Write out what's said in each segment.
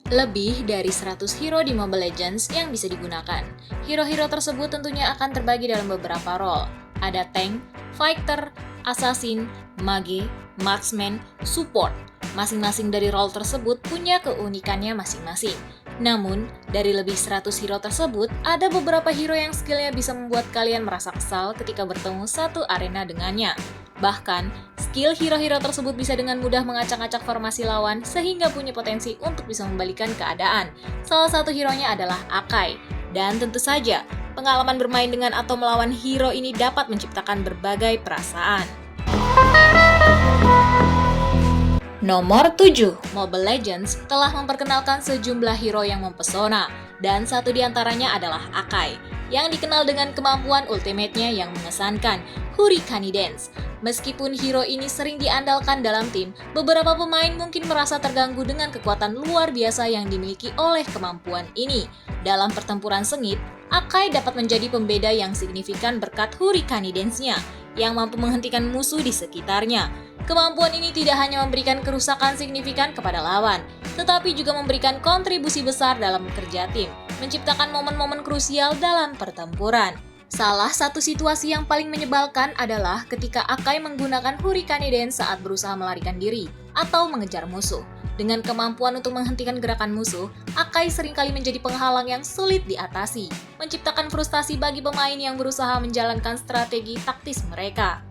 Lebih dari 100 hero di Mobile Legends yang bisa digunakan. Hero-hero tersebut tentunya akan terbagi dalam beberapa role. Ada tank, fighter, assassin, mage, marksman, support. Masing-masing dari role tersebut punya keunikannya masing-masing. Namun, dari lebih 100 hero tersebut, ada beberapa hero yang skillnya bisa membuat kalian merasa kesal ketika bertemu satu arena dengannya. Bahkan, skill hero-hero tersebut bisa dengan mudah mengacak-acak formasi lawan sehingga punya potensi untuk bisa membalikan keadaan. Salah satu hero-nya adalah Akai. Dan tentu saja, pengalaman bermain dengan atau melawan hero ini dapat menciptakan berbagai perasaan. Nomor 7, Mobile Legends telah memperkenalkan sejumlah hero yang mempesona, dan satu di antaranya adalah Akai, yang dikenal dengan kemampuan ultimate-nya yang mengesankan, Hurricane Dance. Meskipun hero ini sering diandalkan dalam tim, beberapa pemain mungkin merasa terganggu dengan kekuatan luar biasa yang dimiliki oleh kemampuan ini. Dalam pertempuran sengit, Akai dapat menjadi pembeda yang signifikan berkat Hurricane Dance-nya, yang mampu menghentikan musuh di sekitarnya. Kemampuan ini tidak hanya memberikan kerusakan signifikan kepada lawan, tetapi juga memberikan kontribusi besar dalam bekerja tim, menciptakan momen-momen krusial dalam pertempuran. Salah satu situasi yang paling menyebalkan adalah ketika Akai menggunakan Hurricane Dance saat berusaha melarikan diri atau mengejar musuh. Dengan kemampuan untuk menghentikan gerakan musuh, Akai seringkali menjadi penghalang yang sulit diatasi, menciptakan frustasi bagi pemain yang berusaha menjalankan strategi taktis mereka.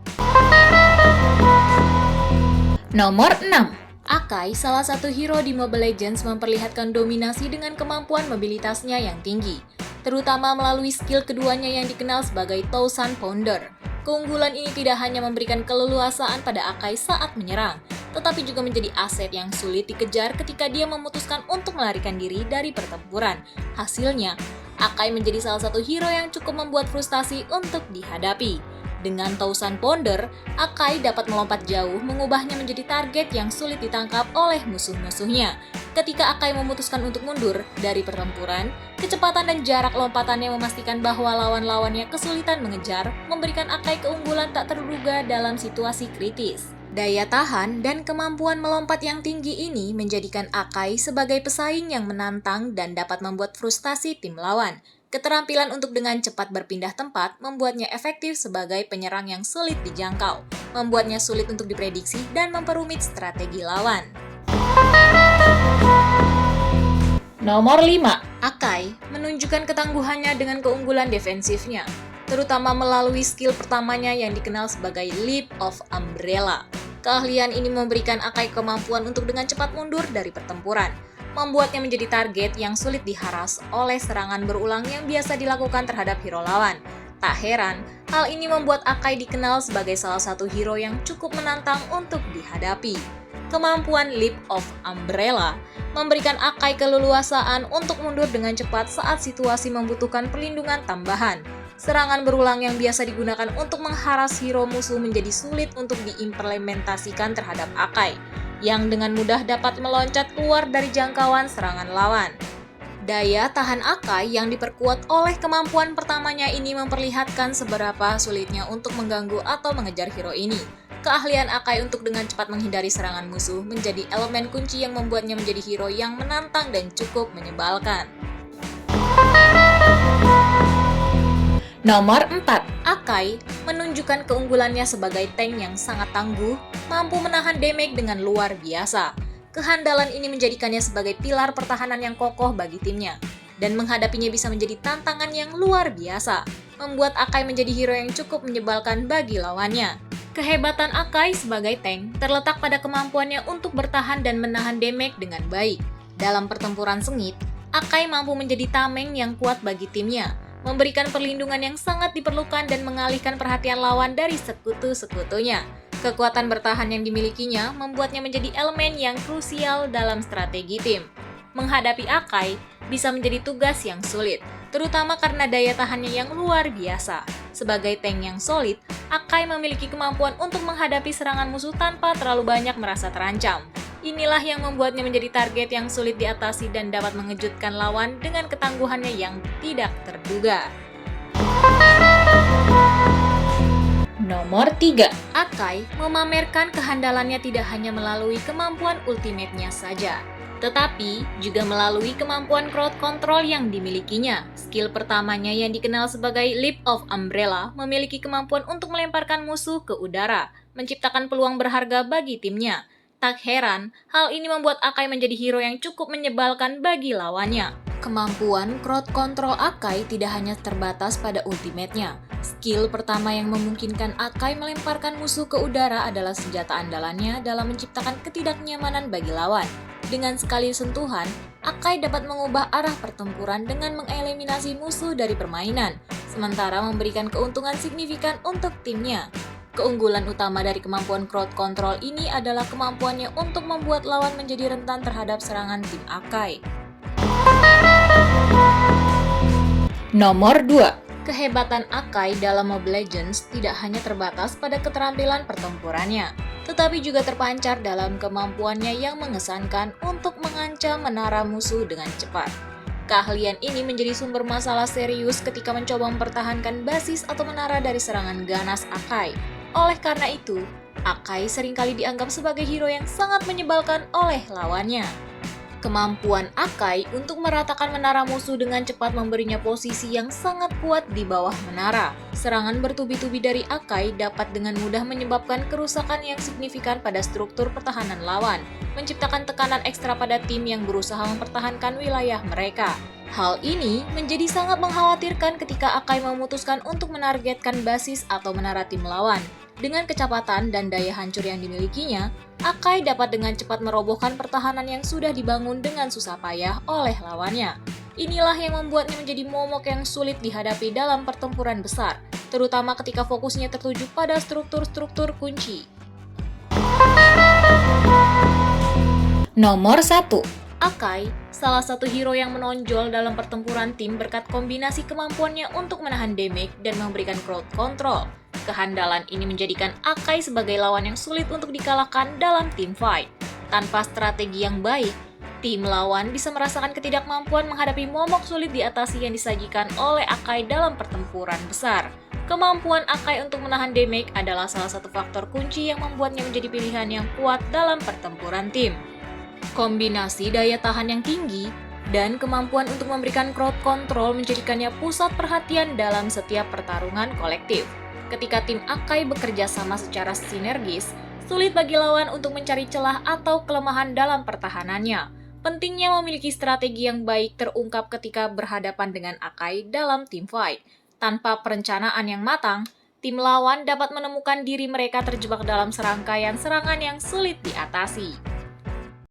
Nomor 6. Akai, salah satu hero di Mobile Legends, memperlihatkan dominasi dengan kemampuan mobilitasnya yang tinggi, terutama melalui skill keduanya yang dikenal sebagai Thousand Pounder. Keunggulan ini tidak hanya memberikan keleluasaan pada Akai saat menyerang, tetapi juga menjadi aset yang sulit dikejar ketika dia memutuskan untuk melarikan diri dari pertempuran. Hasilnya, Akai menjadi salah satu hero yang cukup membuat frustasi untuk dihadapi. Dengan Thousand Pounder, Akai dapat melompat jauh, mengubahnya menjadi target yang sulit ditangkap oleh musuh-musuhnya. Ketika Akai memutuskan untuk mundur dari pertempuran, kecepatan dan jarak lompatannya memastikan bahwa lawan-lawannya kesulitan mengejar, memberikan Akai keunggulan tak terduga dalam situasi kritis. Daya tahan dan kemampuan melompat yang tinggi ini menjadikan Akai sebagai pesaing yang menantang dan dapat membuat frustasi tim lawan. Keterampilan untuk dengan cepat berpindah tempat membuatnya efektif sebagai penyerang yang sulit dijangkau, membuatnya sulit untuk diprediksi dan memperumit strategi lawan. Nomor 5. Akai menunjukkan ketangguhannya dengan keunggulan defensifnya, terutama melalui skill pertamanya yang dikenal sebagai Leap of Umbrella. Keahlian ini memberikan Akai kemampuan untuk dengan cepat mundur dari pertempuran, membuatnya menjadi target yang sulit diharas oleh serangan berulang yang biasa dilakukan terhadap hero lawan. Tak heran, hal ini membuat Akai dikenal sebagai salah satu hero yang cukup menantang untuk dihadapi. Kemampuan Leap of Umbrella memberikan Akai keleluasaan untuk mundur dengan cepat saat situasi membutuhkan perlindungan tambahan. Serangan berulang yang biasa digunakan untuk mengharas hero musuh menjadi sulit untuk diimplementasikan terhadap Akai, yang dengan mudah dapat meloncat keluar dari jangkauan serangan lawan. Daya tahan Akai yang diperkuat oleh kemampuan pertamanya ini memperlihatkan seberapa sulitnya untuk mengganggu atau mengejar hero ini. Keahlian Akai untuk dengan cepat menghindari serangan musuh menjadi elemen kunci yang membuatnya menjadi hero yang menantang dan cukup menyebalkan. Nomor 4. Akai menunjukkan keunggulannya sebagai tank yang sangat tangguh, mampu menahan damage dengan luar biasa. Kehandalan ini menjadikannya sebagai pilar pertahanan yang kokoh bagi timnya, dan menghadapinya bisa menjadi tantangan yang luar biasa, membuat Akai menjadi hero yang cukup menyebalkan bagi lawannya. Kehebatan Akai sebagai tank terletak pada kemampuannya untuk bertahan dan menahan damage dengan baik. Dalam pertempuran sengit, Akai mampu menjadi tameng yang kuat bagi timnya, memberikan perlindungan yang sangat diperlukan dan mengalihkan perhatian lawan dari sekutu-sekutunya. Kekuatan bertahan yang dimilikinya membuatnya menjadi elemen yang krusial dalam strategi tim. Menghadapi Akai bisa menjadi tugas yang sulit, terutama karena daya tahannya yang luar biasa. Sebagai tank yang solid, Akai memiliki kemampuan untuk menghadapi serangan musuh tanpa terlalu banyak merasa terancam. Inilah yang membuatnya menjadi target yang sulit diatasi dan dapat mengejutkan lawan dengan ketangguhannya yang tidak terduga. Nomor 3. Akai memamerkan kehandalannya tidak hanya melalui kemampuan ultimate-nya saja, tetapi juga melalui kemampuan crowd control yang dimilikinya. Skill pertamanya yang dikenal sebagai Leap of Umbrella memiliki kemampuan untuk melemparkan musuh ke udara, menciptakan peluang berharga bagi timnya. Tak heran, hal ini membuat Akai menjadi hero yang cukup menyebalkan bagi lawannya. Kemampuan crowd control Akai tidak hanya terbatas pada ultimate-nya. Skill pertama yang memungkinkan Akai melemparkan musuh ke udara adalah senjata andalannya dalam menciptakan ketidaknyamanan bagi lawan. Dengan sekali sentuhan, Akai dapat mengubah arah pertempuran dengan mengeliminasi musuh dari permainan, sementara memberikan keuntungan signifikan untuk timnya. Keunggulan utama dari kemampuan crowd control ini adalah kemampuannya untuk membuat lawan menjadi rentan terhadap serangan tim Akai. Nomor 2. Kehebatan Akai dalam Mobile Legends tidak hanya terbatas pada keterampilan pertempurannya, tetapi juga terpancar dalam kemampuannya yang mengesankan untuk mengancam menara musuh dengan cepat. Keahlian ini menjadi sumber masalah serius ketika mencoba mempertahankan basis atau menara dari serangan ganas Akai. Oleh karena itu, Akai seringkali dianggap sebagai hero yang sangat menyebalkan oleh lawannya. Kemampuan Akai untuk meratakan menara musuh dengan cepat memberinya posisi yang sangat kuat di bawah menara. Serangan bertubi-tubi dari Akai dapat dengan mudah menyebabkan kerusakan yang signifikan pada struktur pertahanan lawan, menciptakan tekanan ekstra pada tim yang berusaha mempertahankan wilayah mereka. Hal ini menjadi sangat mengkhawatirkan ketika Akai memutuskan untuk menargetkan basis atau menara tim lawan. Dengan kecepatan dan daya hancur yang dimilikinya, Akai dapat dengan cepat merobohkan pertahanan yang sudah dibangun dengan susah payah oleh lawannya. Inilah yang membuatnya menjadi momok yang sulit dihadapi dalam pertempuran besar, terutama ketika fokusnya tertuju pada struktur-struktur kunci. Nomor 1. Akai, salah satu hero yang menonjol dalam pertempuran tim berkat kombinasi kemampuannya untuk menahan damage dan memberikan crowd control. Kehandalan ini menjadikan Akai sebagai lawan yang sulit untuk dikalahkan dalam team fight. Tanpa strategi yang baik, tim lawan bisa merasakan ketidakmampuan menghadapi momok sulit diatasi yang disajikan oleh Akai dalam pertempuran besar. Kemampuan Akai untuk menahan damage adalah salah satu faktor kunci yang membuatnya menjadi pilihan yang kuat dalam pertempuran tim. Kombinasi daya tahan yang tinggi dan kemampuan untuk memberikan crowd control menjadikannya pusat perhatian dalam setiap pertarungan kolektif. Ketika tim Akai bekerja sama secara sinergis, sulit bagi lawan untuk mencari celah atau kelemahan dalam pertahanannya. Pentingnya memiliki strategi yang baik terungkap ketika berhadapan dengan Akai dalam team fight. Tanpa perencanaan yang matang, tim lawan dapat menemukan diri mereka terjebak dalam serangkaian serangan yang sulit diatasi.